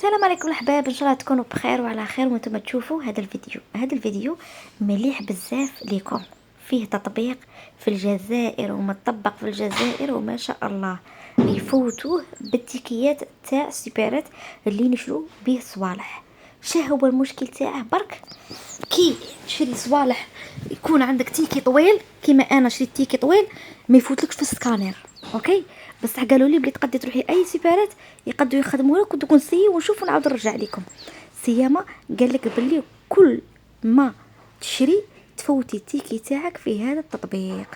السلام عليكم الاحباب، ان شاء الله تكونوا بخير وعلى خير وانتم تشوفوا هذا الفيديو مليح بزاف ليكم. فيه تطبيق في الجزائر ومطبق في الجزائر وما شاء الله يفوتوه بالتيكيات تاع السيبرات اللي نشرو به صوالح. شا هو المشكل تاعه؟ برك كي تشري صوالح يكون عندك تيكي طويل كيما انا شريت تيكي طويل ما يفوتلكش في السكانير، اوكي. بصح قالوا لي بلي تقدري تروحي اي سيبرات يقدروا يخدموا لك ودوك نسيي ونشوف ونعاود نرجع لكم. سيما قال لك بلي كل ما تشري تفوتي التيكي تاعك في هذا التطبيق.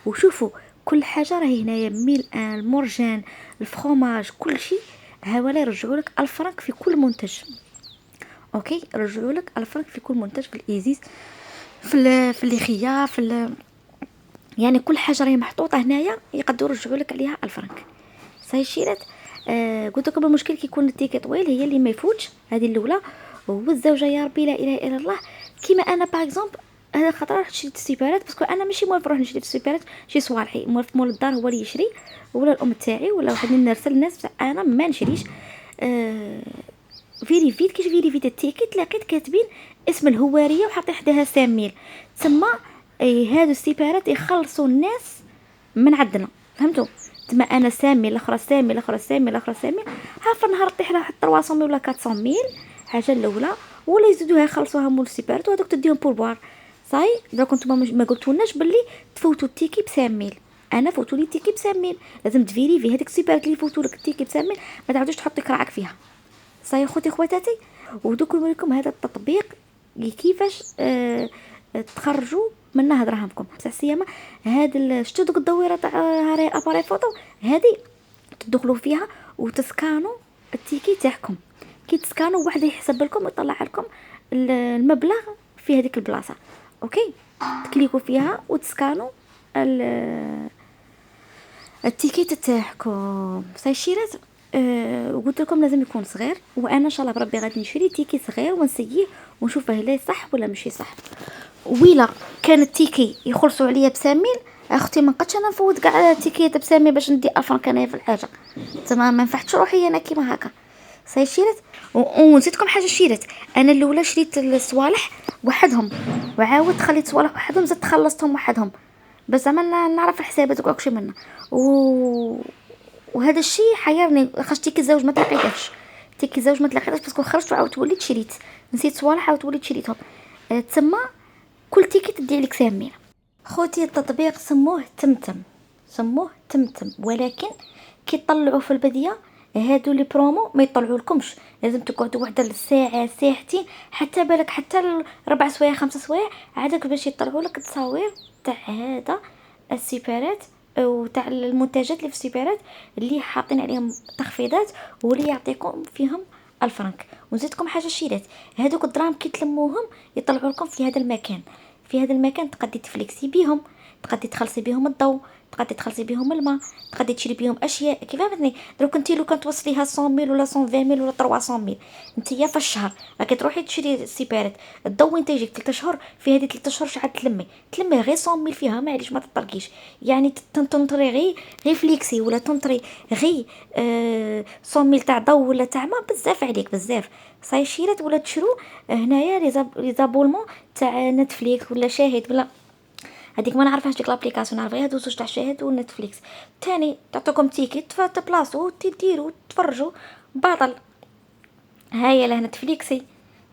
وشوفوا كل حاجه راهي هنايا، ميل ان المرجان الفرomاج كل شيء هاولا يرجعوا لك الفرنك في كل منتج، اوكي. رجعوا لك الفرنك في كل منتج، في الايزيس، في الليخيه، يعني كل حاجه راهي محطوطه هنايا يقدروا يرجعوا لك عليها الفرنك. صاي شيرات. قلت لكم المشكل كي يكون التيكي طويل هي اللي ما يفوتش، هذه الاولى. والزوجه يا ربي لا اله الا الله، كيما انا باغ اكزومبل هذا خطره رحت شريت السيبرات باسكو انا ماشي موالف نروح نشري في السيبرات شي صوالحي، موالف مول الدار هو اللي يشري، ولا الام تاعي ولا واحد من نرسل الناس، انا ما نشريش. فيريفيت كيش فيريفيت التيكي لقيت كاتبين اسم الهواريه وحاطين حداها ساميل، تسمى هادو السيبرات يخلصوا الناس من عندنا، فهمتوا؟ تما انا سامي الاخرى سامي الاخرى سامي الاخرى سامي، عارفه نهار طيح لها 300 ولا 400 حاجه الاولى، ولا يزيدوها يخلصوها مول السيبرات وهذوك تديهم بوربوار. صاي دروك نتوما ما قلتولناش باللي تفوتوا التيكي بساميل. انا فوتوا لي التيكي بساميل، لازم تفيريفي هذيك السيبرات اللي يفوتوا لك التيكي بساميل، ما تعاودوش تحطي كراعك فيها. صاي خوتي خواتاتي، ودوك نوريكم هذا التطبيق كيفاش تخرجوا منها دراهمكم. بصح سيما هاد شتو دوك الدويره تاع هاري اباري فوتو هذه تدخلوا فيها وتسكانوا التيكي تاعكم. كي تسكانوا واحد يحسب لكم ويطلع لكم المبلغ في هذيك البلاصه، اوكي. تكليكوا فيها وتسكانوا التيكيت تاعكم. سايشيرات. وقلت لكم لازم يكون صغير، وانا ان شاء الله بربي غادي نشري تيكي صغير ونسييه ونشوفه لا صح ولا ماشي صح. ويلا كان التيكي يخلصوا عليا بساميل، اختي ما نقدش انا نفوت كاع تيكيات بساميل باش ندي افرنك انايا في الحاجه، تمام. ما نفعتش روحي انا كيما هكا. صاي شيرات. ونزيدكم حاجه شيرات، انا الاولى شريت الصوالح وحدهم وعاود خليت صوالح وحدهم، زدت خلصتهم وحدهم، بس زعما نعرف الحسابات وكلشي منا وهذا الشيء حيرني. خاش تيكي الزوج ما تلقيتهش، تيكي الزوج ما تلقيتهش باسكو خرجت وعاودت وليت شريت، نسيت صوالح عاودت وليت شريتهم. تسمى كل تيكي تدي لك سامية. خوتي التطبيق سموه تمتم، ولكن كي تطلعوا في البديه هادو لي برومو ما يطلعوا لكمش، لازم تقعدوا وحده الساعه ساعتين حتى بالك حتى 4 سوايع 5 سوايع عادك باش يطلعوا لك التصاوير تاع هذا السيبرات وتاع المنتجات اللي في السيبرات اللي حاطين عليهم تخفيضات واللي يعطيكم فيهم الفرنك. وزيدكم حاجه شيرات، هذوك الدراهم كي تلموهم يطلعوا لكم في هذا المكان. في هذا المكان تقدري تفليكسي بيهم، تقدري تخلصي بيهم الضوء، تقدري تخلصي بيهم الماء، تقدري تشري بيهم اشياء. كيف فهمتني؟ دروك انت لو كان توصليها 100 ميل ولا 120 ميل ولا 300 ميل انت في الشهر راكي تروحي تشري السيبرات، الضوء انت يجيك 3 شهور، في هذه 3 شهور شحال تلمي غير 100 ميل فيها، معليش ما تطرقيش. يعني تنطري غير فليكسي ولا تنطري غير 100 ميل تاع ضوء ولا تاع ما بزاف عليك بزاف. صاي شيرات ولا تشرو هنايا لي زابولمون تاع نتفليكس ولا شاهد ولا هذيك ما نعرفهاش ديك لابليكاسيون، نعرف غير هادو زوج تاع شاهد ونتفليكس. تاني تعطيكم تيكيت تبلاصو تديروا تفرجوا باطل. هاي له نتفليكسي.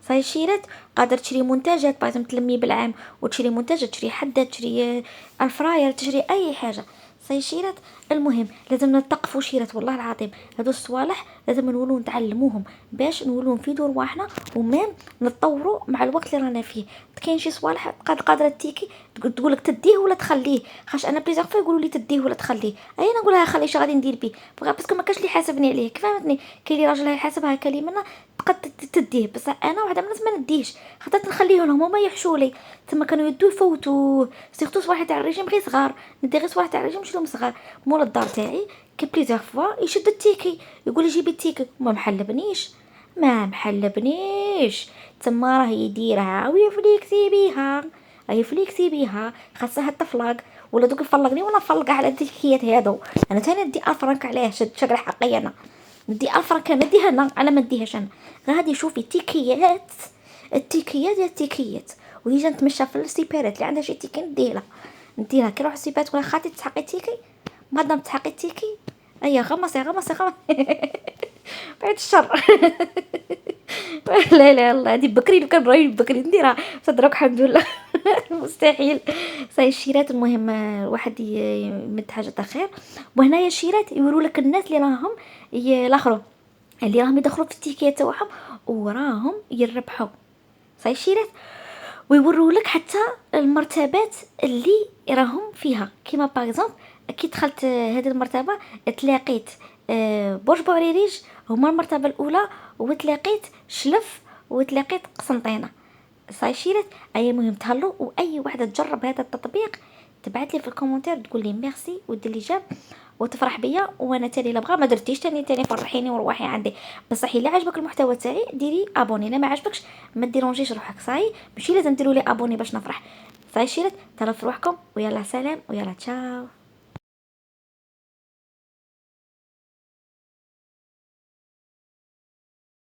صاي شيرات قادر تشري منتجات باغ تلمي بالعام وتشري منتجات، تشري حداد، تشري الفراير، تشري اي حاجه. صاي شيرات. المهم لازم نتقفوا شيرات والله العظيم، هادو الصوالح لازم نولوا نتعلموهم باش نولوا نفيدوا رواحنا ومام نتطوروا مع الوقت اللي رانا فيه. كاين شي صوالح قادره تيكي تقولك تديه ولا تخليه، خاش انا بليزيغ فوا يقولوا لي تديه ولا تخليه، اي انا نقولها خليه اش غادي ندير بيه باسكو ما كاش اللي حاسبني عليه. كيف فهمتني؟ كاين اللي راجل يحاسبها كلي منا تقد تديه، بصح انا واحده من الناس ما نديهش، خاطر نخليه لهم هما يحشوا لي. تما كانوا يدو يفوتوا سيرتو صوالح تاع الريجيم غير صغار، ندي غير صوالح تاع الريجيم شلهم صغار. مول الدار تاعي كي بليزيغ فوا يشد التيكي يقول لي جيبي التيكي ما محلبنيش تما راه يديرها ويفليكسي بيها خاصها الطفلاق ولا دوك يفلقني ولا نفلقها على التيكيات هادو. انا تاني ندي افرنك عليه شكل حقي انا ندي 1000 فرنك نديها انا ما نديهاش انا. غادي شوفي تيكيات، التيكيات ديال التيكيات، وديجا نتمشى في السيبرات اللي عندها شي تيكي نديلها كي نروح السيبرات ولا خالتي تسحقي تيكي، مادام تسحقي تيكي ايا غمسي غمسي غمسي بعد الشر. لا لا الله، هادي بكري لو كان راهي بكري نديرها، صدرك الحمد لله. مستحيل. صاي الشيرات المهم الواحد يمد حاجه خير. وهنايا الشيرات يوروا لك الناس اللي راهم الاخرون اللي راهم يدخلوا في التيكيات تاعهم وراهم يربحوا. صاي الشيرات ويوروا لك حتى المرتبات اللي راهم فيها، كيما باغ كي دخلت هذه المرتبه تلاقيت برج بوعريريج هما المرتبه الاولى، وتلاقيت شلف، وتلاقيت قسنطينه. صاي شيرات اي مهم تهلو، واي وحده تجرب هذا التطبيق تبعت لي في الكومنتير تقول لي ميرسي ودير لي جاب وتفرح بيا، وانا تاني لا بغا ما درتيش تاني فرحيني وروحي عندي. بصح الا عجبك المحتوى تاعي ديري ابوني، الا ما عجبكش ما ديرونجيش روحك. صاي ماشي لازم ديروا لي ابوني باش نفرح. صاي شيرات تهلاو في روحكم، ويلا سلام ويلا تشاو.